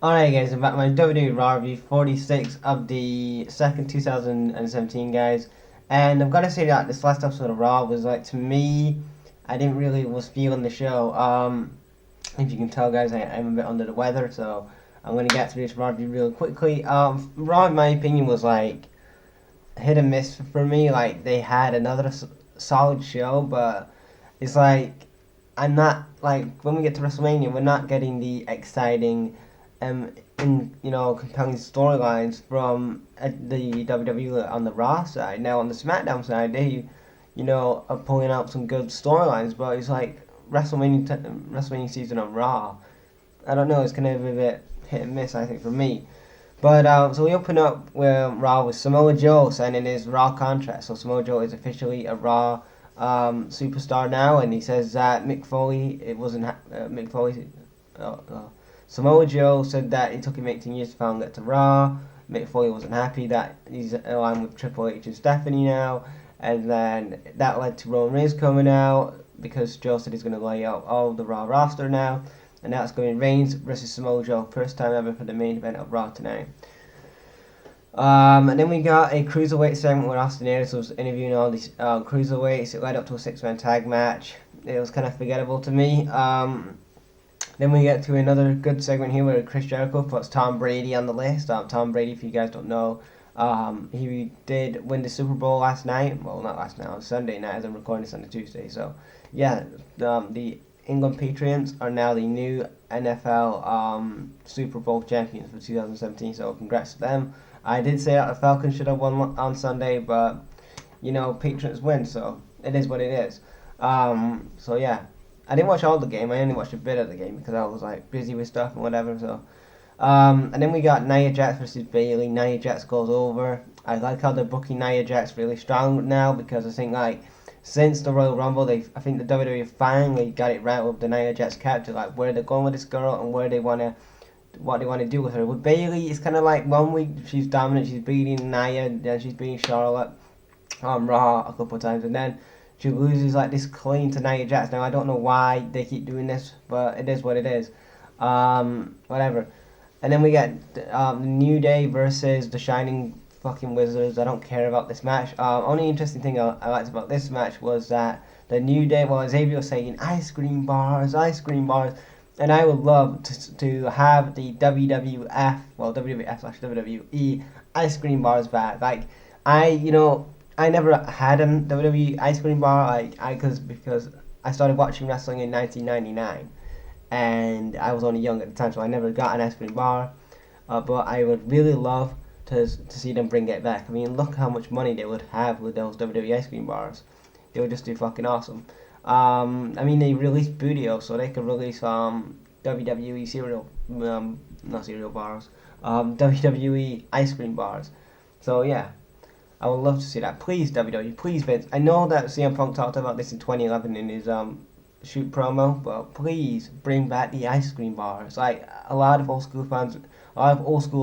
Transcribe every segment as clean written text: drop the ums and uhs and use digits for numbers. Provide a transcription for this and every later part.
Alright guys, I'm back with my WWE Raw review 46 of the second 2017 guys. And I've got to say that this last episode of Raw was like, to me, I didn't really was feeling the show. If you can tell guys, I'm a bit under the weather, so I'm going to get through this Raw review real quickly. Raw in my opinion was like, hit and miss for me. Like, they had another solid show, but it's like, I'm not, like, when we get to WrestleMania, we're not getting the exciting compelling storylines from the WWE on the Raw side. Now on the SmackDown side, they, are pulling out some good storylines, but it's like WrestleMania season on Raw. I don't know. It's gonna be a bit hit and miss, I think, for me. But so we open up with Raw with Samoa Joe signing his Raw contract. So Samoa Joe is officially a Raw superstar now, and he says that Mick Foley, it wasn't Mick Foley. Samoa Joe said that it took him 18 years to finally get to Raw. Mick Foley wasn't happy that he's aligned with Triple H and Stephanie now. And then that led to Roman Reigns coming out because Joe said he's going to lay out all the Raw roster now. And that's going to be Reigns versus Samoa Joe. First time ever for the main event of Raw tonight. And then we got a cruiserweight segment where Austin Aries was interviewing all these cruiserweights. It led up to a six-man tag match. It was kind of forgettable to me. Then we get to another good segment here where Chris Jericho puts Tom Brady on the list. Tom Brady, if you guys don't know, he did win the Super Bowl last night. Well, not last night, on Sunday night, as I'm recording this on a Tuesday. So, yeah, the England Patriots are now the new NFL Super Bowl champions for 2017. So, congrats to them. I did say that the Falcons should have won on Sunday, but, Patriots win, so it is what it is. So, yeah. I didn't watch all the game. I only watched a bit of the game because I was like busy with stuff and whatever. So, and then we got Nia Jax versus Bayley. Nia Jax goes over. I like how they're booking Nia Jax really strong now because I think like since the Royal Rumble, I think the WWE finally got it right with the Nia Jax character, like where they're going with this girl and what they want to do with her. With Bayley, it's kind of like 1 week she's dominant, she's beating Nia, then she's beating Charlotte on Raw a couple of times, and then she loses like this clean to Nia Jax. Now I don't know why they keep doing this, but it is what it is. Whatever. And then we get the New Day versus the Shining fucking Wizards. I don't care about this match. Only interesting thing I liked about this match was that the New Day, well, Xavier was saying ice cream bars, and I would love to have the WWF, well, WWF/WWE ice cream bars back. Like I never had a WWE ice cream bar. Because I started watching wrestling in 1999, and I was only young at the time, so I never got an ice cream bar. But I would really love to see them bring it back. I mean, look how much money they would have with those WWE ice cream bars. They would just do fucking awesome. I mean, they released Booty-O, so they could release WWE cereal, not cereal bars, WWE ice cream bars. So yeah. I would love to see that. Please, WWE, please, Vince. I know that CM Punk talked about this in 2011 in his shoot promo, but please bring back the ice cream bars. Like a lot of old school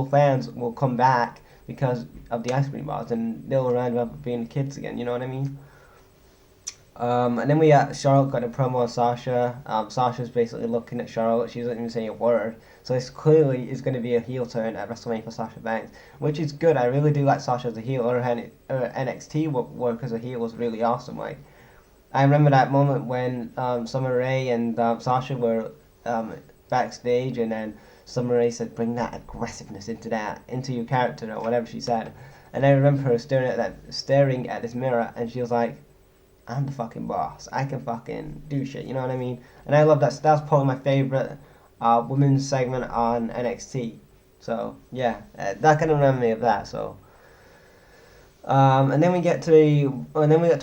fans will come back because of the ice cream bars, and they'll remind them of being kids again. You know what I mean? And then we got Charlotte got a promo on Sasha. Sasha's basically looking at Charlotte. She doesn't even say a word. So it's clearly is going to be a heel turn at WrestleMania for Sasha Banks, which is good. I really do like Sasha as a heel. Her NXT work as a heel was really awesome. Like I remember that moment when Summer Rae and Sasha were backstage, and then Summer Rae said, "Bring that aggressiveness into your character," or whatever she said. And I remember her staring at this mirror, and she was like, I'm the fucking boss. I can fucking do shit. You know what I mean? And I love that. That's probably my favorite women's segment on NXT. So yeah, that kind of reminded me of that. So, and then we get to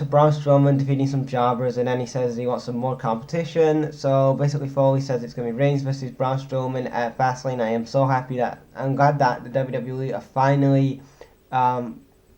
Braun Strowman defeating some jobbers, and then he says he wants some more competition. So basically, Foley says it's going to be Reigns versus Braun Strowman at Fastlane. I'm glad that the WWE are finally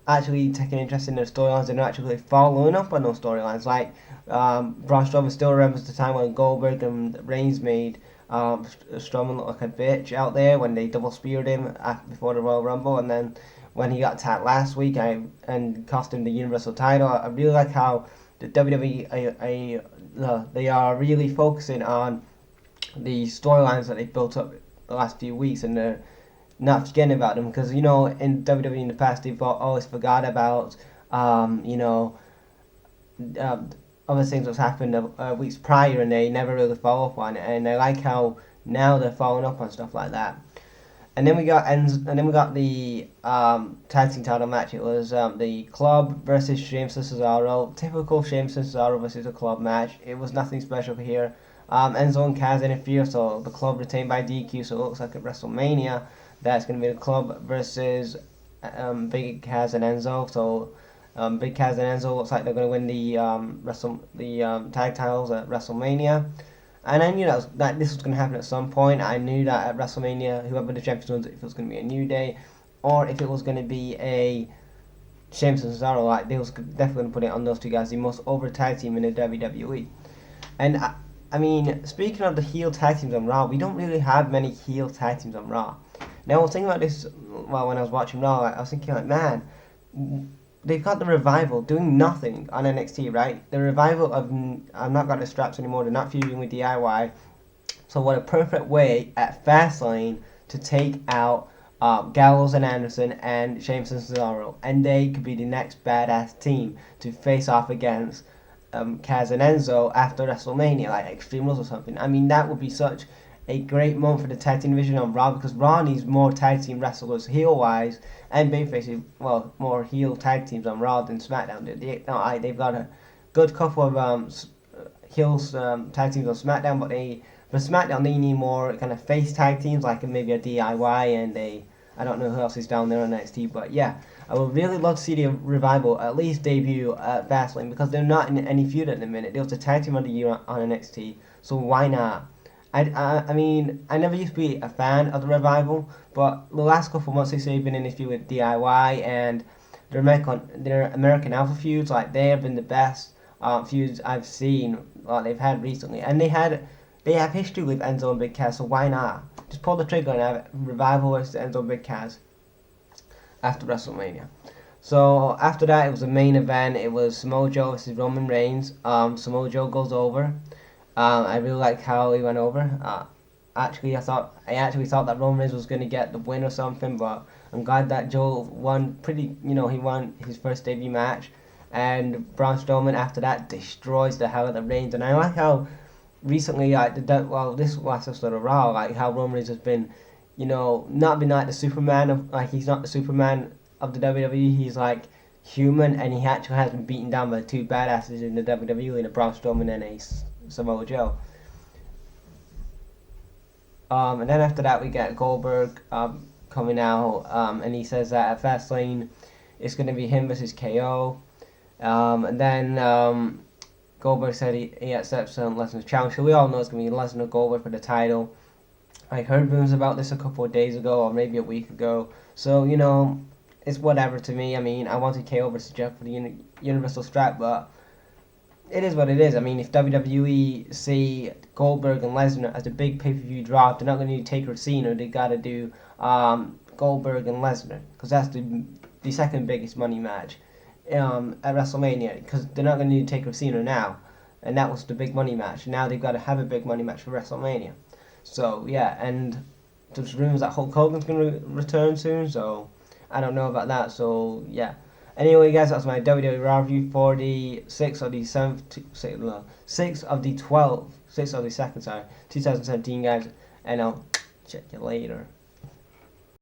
actually taking interest in their storylines and actually following up on those storylines. Like Braun Strowman still remembers the time when Goldberg and Reigns made Strowman look like a bitch out there when they double speared him before the Royal Rumble, and then when he got attacked last week and cost him the Universal title. I really like how the WWE they are really focusing on the storylines that they built up the last few weeks, and they're not forgetting about them, because you know in WWE in the past they've always forgot about you know other things that's happened weeks prior, and they never really follow up on it. And I like how now they're following up on stuff like that. And then we got the tag team title match. It was the Club versus Sheamus and Cesaro. Typical Sheamus and Cesaro versus a Club match. It was nothing special here. Enzo and Kaz interfered, so the Club retained by DQ. So it looks like at WrestleMania that's going to be the Club versus Big Kaz and Enzo. So Big Kaz and Enzo looks like they're going to win the tag titles at WrestleMania. And I knew that this was going to happen at some point. I knew that at WrestleMania, whoever the champion was, if it was going to be a New Day, or if it was going to be a Sheamus and Cesaro, like they was definitely going to put it on those two guys, the most over tag team in the WWE. And I mean, speaking of the heel tag teams on Raw, we don't really have many heel tag teams on Raw. Now, I was thinking about this when I was watching Raw. I was thinking, like, man, they've got the Revival doing nothing on NXT, right? The Revival I've not got the straps anymore. They're not feuding with DIY. So what a perfect way at Fastlane to take out Gallows and Anderson and Sheamus and Cesaro, and they could be the next badass team to face off against Kaz and Enzo after WrestleMania, like Extreme Rules or something. I mean, that would be such a great moment for the tag team division on Raw, because Raw needs more tag team wrestlers heel-wise, and babyface, well, more heel tag teams on Raw than SmackDown did. They've got a good couple of heels tag teams on SmackDown, but for SmackDown they need more kind of face tag teams, like maybe a DIY and I don't know who else is down there on NXT, but yeah, I would really love to see the Revival at least debut at Fastlane, because they're not in any feud at the minute. They was a tag team of the year on NXT, so why not? I mean, I never used to be a fan of the Revival, but the last couple of months they say they've been in a feud with DIY, and their American Alpha feuds, like they have been the best feuds I've seen, they've had recently, and they have history with Enzo and Big Cass, so why not? Just pull the trigger and have Revival versus Enzo and Big Cass after WrestleMania. So after that, it was the main event. It was Samoa Joe versus Roman Reigns. Samoa Joe goes over. I really like how he went over. I actually thought that Roman Reigns was going to get the win or something, but I'm glad that Joe won he won his first debut match, and Braun Strowman after that destroys the hell out of Reigns. And I like how recently, this last episode of Raw, like how Roman Reigns has been, not been like the Superman of, he's not the Superman of the WWE. He's like human, and he actually has been beaten down by two badasses in the WWE, in a Braun Strowman and a Samoa Joe. And then after that we get Goldberg coming out, and he says that at Fastlane it's going to be him versus KO. And then Goldberg said he accepts Lesnar's challenge, so we all know it's going to be Lesnar Goldberg for the title. I heard rumors about this a couple of days ago, or maybe a week ago, so it's whatever to me. I mean, I wanted KO versus Jeff for the Universal strap, but it is what it is. I mean, if WWE see Goldberg and Lesnar as a big pay-per-view draw, if they're not going to do Taker Cena, they got to do Goldberg and Lesnar, because that's the second biggest money match at WrestleMania, because they're not going to do Taker Cena now, and that was the big money match. Now they've got to have a big money match for WrestleMania. So yeah, and there's rumors that Hulk Hogan's going to return soon, so I don't know about that. So yeah. Anyway, guys, that's my WWE Raw review for the 6th of the 2nd, 2017, guys, and I'll check you later.